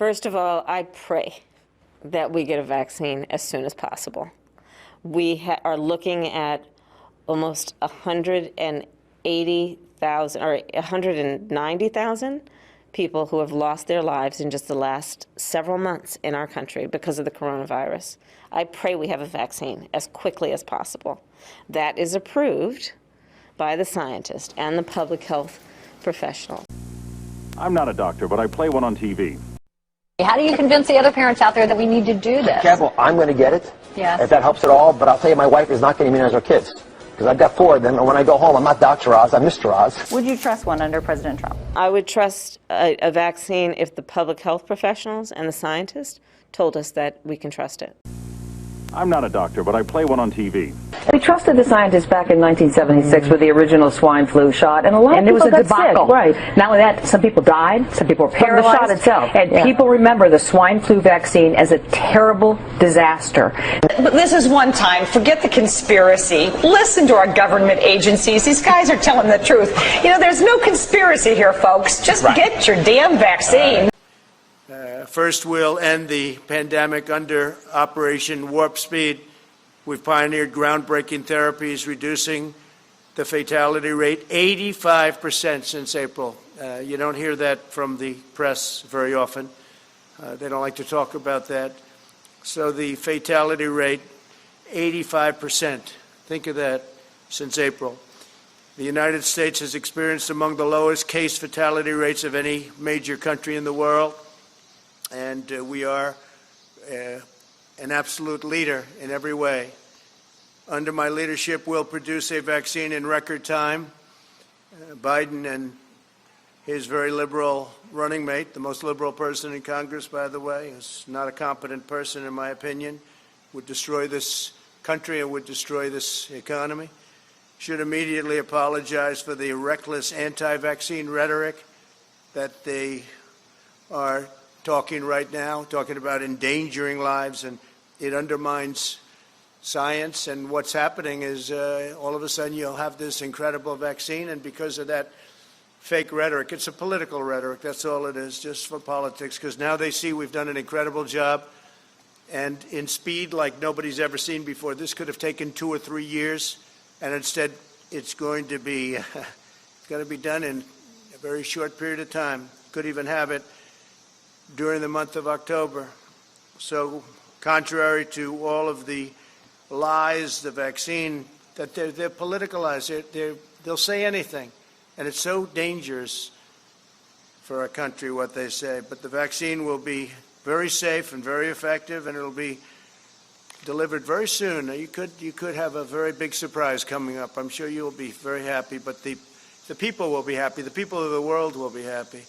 First of all, I pray that we get a vaccine as soon as possible. We are looking at almost 180,000 or 190,000 people who have lost their lives in just the last several months in our country because of the coronavirus. I pray we have a vaccine as quickly as possible. That is approved by the scientists and the public health professionals. I'm not a doctor, but I play one on TV. How do you convince the other parents out there that we need to do this? Careful, I'm going to get it, yes, if that helps at all, but I'll tell you, my wife is not going to immunize her kids. Because I've got 4 of them, and when I go home, I'm not Dr. Oz, I'm Mr. Oz. Would you trust one under President Trump? I would trust a vaccine if the public health professionals and the scientists told us that we can trust it. I'm not a doctor, but I play one on TV. We trusted the scientists back in 1976 with the original swine flu shot, and a lot of people got debacle. sick. Right. Not only that, some people died, some people were paralyzed. From the shot itself. And people remember the swine flu vaccine as a terrible disaster. But this is one time. Forget the conspiracy. Listen to our government agencies. These guys are telling the truth. You know, there's no conspiracy here, folks. Just get your damn vaccine. First, we'll end the pandemic under Operation Warp Speed. We've pioneered groundbreaking therapies, reducing the fatality rate 85% since April. You don't hear that from the press very often. They don't like to talk about that. So the fatality rate, 85%. Think of that, since April. The United States has experienced among the lowest case fatality rates of any major country in the world. And we are an absolute leader in every way. Under my leadership, we'll produce a vaccine in record time. Biden and his very liberal running mate, the most liberal person in Congress, by the way, is not a competent person, in my opinion, would destroy this country and would destroy this economy, should immediately apologize for the reckless anti-vaccine rhetoric that they are talking right now, talking about endangering lives, and it undermines science. And what's happening is all of a sudden you'll have this incredible vaccine, and because of that fake rhetoric, it's a political rhetoric, that's all it is, just for politics, because now they see we've done an incredible job, and in speed like nobody's ever seen before. This could have taken 2 or 3 years, and instead it's going to be done in a very short period of time. Could even have it during the month of October. So contrary to all of the lies, the vaccine, that they're politicalized, they'll say anything. And it's so dangerous for our country what they say. But the vaccine will be very safe and very effective, and it'll be delivered very soon. You could have a very big surprise coming up. I'm sure you'll be very happy, but the people will be happy. The people of the world will be happy.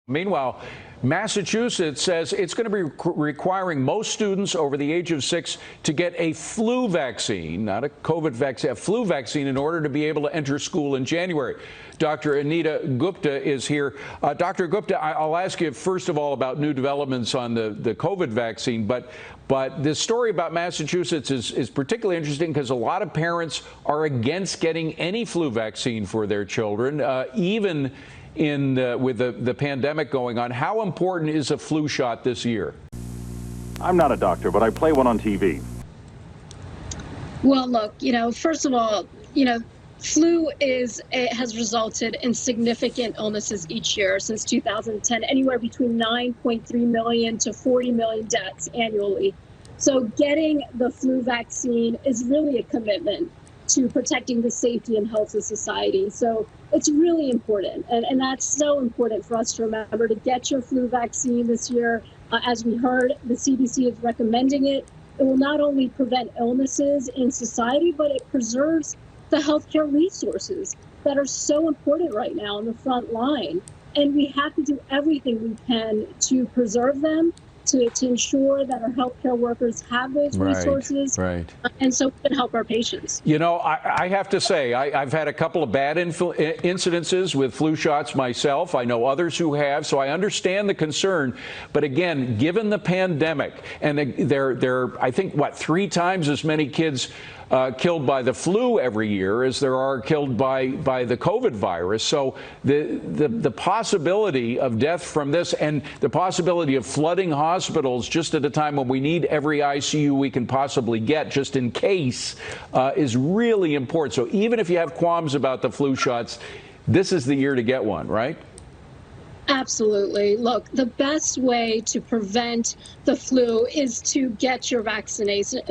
Meanwhile, Massachusetts says it's going to be requiring most students over the age of 6 to get a flu vaccine, not a COVID vaccine, a flu vaccine, in order to be able to enter school in January. Dr. Anita Gupta is here. Dr. Gupta, I'll ask you first of all about new developments on the COVID vaccine, but this story about Massachusetts is particularly interesting because a lot of parents are against getting any flu vaccine for their children, even with the pandemic going on. How important is a flu shot this year? I'm not a doctor, but I play one on TV. Well, look, first of all, flu has resulted in significant illnesses each year since 2010, anywhere between 9.3 million to 40 million deaths annually. So getting the flu vaccine is really a commitment to protecting the safety and health of society. So it's really important. And that's so important for us to remember, to get your flu vaccine this year. As we heard, the CDC is recommending it. It will not only prevent illnesses in society, but it preserves the healthcare resources that are so important right now on the front line. And we have to do everything we can to preserve them, to ensure that our healthcare workers have those resources, and so we can help our patients. I have to say, I've had a couple of bad incidences with flu shots myself. I know others who have, so I understand the concern. But again, given the pandemic, and there are, I think, 3 times as many kids killed by the flu every year as there are killed by the COVID virus. So the possibility of death from this and the possibility of flooding hospitals just at a time when we need every ICU we can possibly get just in case is really important. So even if you have qualms about the flu shots, this is the year to get one, right? Absolutely. Look, the best way to prevent the flu is to get your vaccination.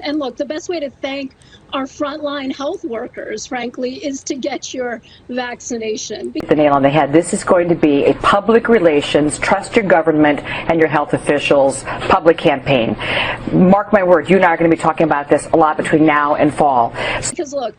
And look, the best way to thank our frontline health workers, frankly, is to get your vaccination. The nail on the head. This is going to be a public relations, trust your government and your health officials public campaign. Mark my word, you and I are going to be talking about this a lot between now and fall. Because look,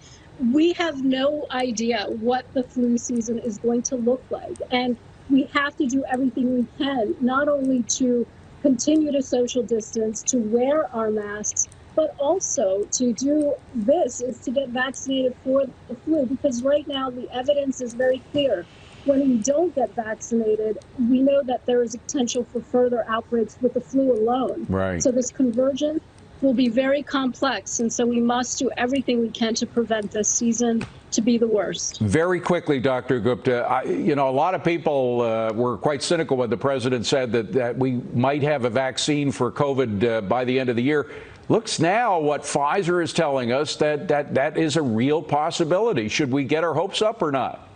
we have no idea what the flu season is going to look like. And we have to do everything we can, not only to continue to social distance, to wear our masks, but also to do this, is to get vaccinated for the flu. Because right now the evidence is very clear. When we don't get vaccinated, we know that there is a potential for further outbreaks with the flu alone. Right. So this convergence will be very complex, and so we must do everything we can to prevent this season to be the worst. Very quickly, Dr. Gupta, you know, a lot of people were quite cynical when the president said that we might have a vaccine for COVID by the end of the year. Looks now what Pfizer is telling us that is a real possibility. Should we get our hopes up or not?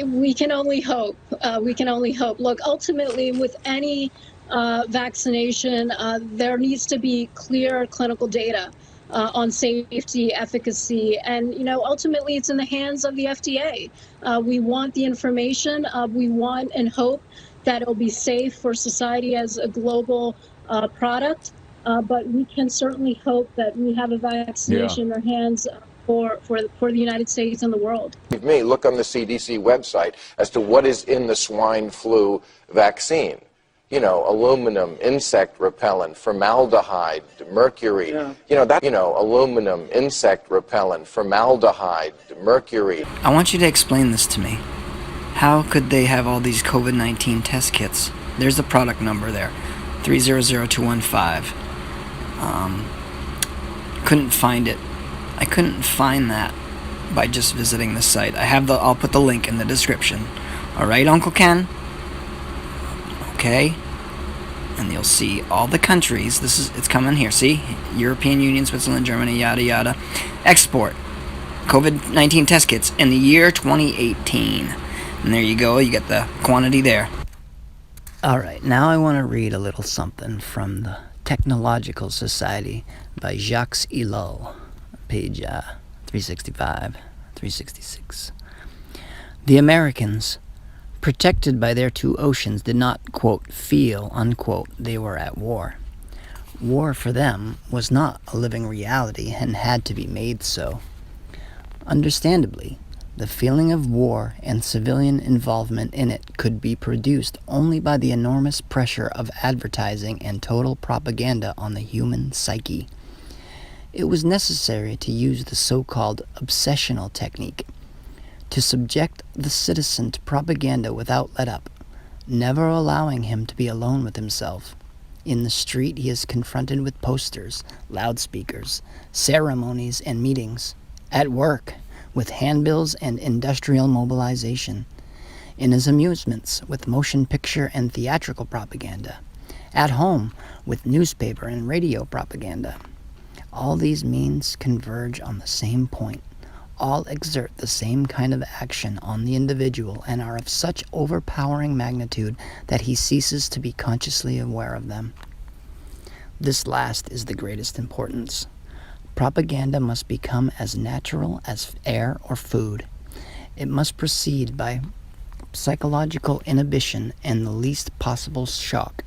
We can only hope. We can only hope. Look, ultimately, with any vaccination, there needs to be clear clinical data on safety, efficacy, and, you know, ultimately it's in the hands of the FDA. We want the information. We want and hope that it'll be safe for society as a global product, but we can certainly hope that we have a vaccination in our hands for the United States and the world. Me, look on the CDC website as to what is in the swine flu vaccine. You know, aluminum, insect repellent, formaldehyde, mercury, aluminum, insect repellent, formaldehyde, mercury. I want you to explain this to me. How could they have all these COVID-19 test kits? There's the product number there, 300215. Couldn't find it. I couldn't find that by just visiting the site. I'll put the link in the description. All right, Uncle Ken? Okay. And you'll see all the countries. It's coming here. See? European Union, Switzerland, Germany, yada yada. Export COVID-19 test kits in the year 2018. And there you go. You get the quantity there. All right. Now I want to read a little something from the Technological Society by Jacques Ellul, page 365, 366. The Americans, protected by their two oceans, did not, quote, feel, unquote, they were at war. War for them was not a living reality and had to be made so. Understandably, the feeling of war and civilian involvement in it could be produced only by the enormous pressure of advertising and total propaganda on the human psyche. It was necessary to use the so-called obsessional technique, to subject the citizen to propaganda without let-up, never allowing him to be alone with himself. In the street he is confronted with posters, loudspeakers, ceremonies and meetings. At work, with handbills and industrial mobilization. In his amusements, with motion picture and theatrical propaganda. At home, with newspaper and radio propaganda. All these means converge on the same point. All exert the same kind of action on the individual and are of such overpowering magnitude that he ceases to be consciously aware of them. This last is the greatest importance. Propaganda must become as natural as air or food. It must proceed by psychological inhibition and the least possible shock.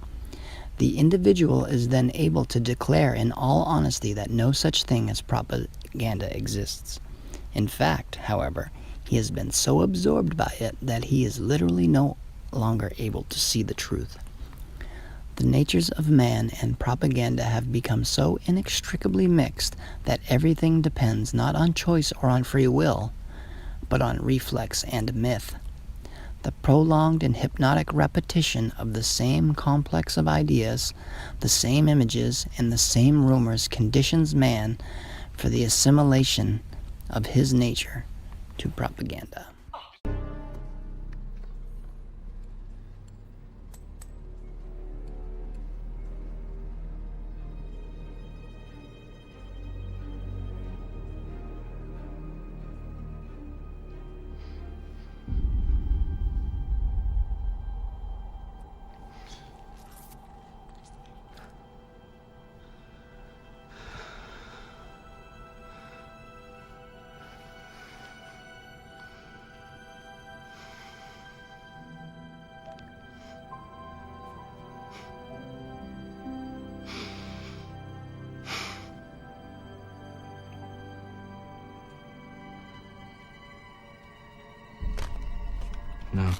The individual is then able to declare in all honesty that no such thing as propaganda exists. In fact, however, he has been so absorbed by it that he is literally no longer able to see the truth. The natures of man and propaganda have become so inextricably mixed that everything depends not on choice or on free will, but on reflex and myth. The prolonged and hypnotic repetition of the same complex of ideas, the same images, and the same rumors conditions man for the assimilation of his nature to propaganda. No.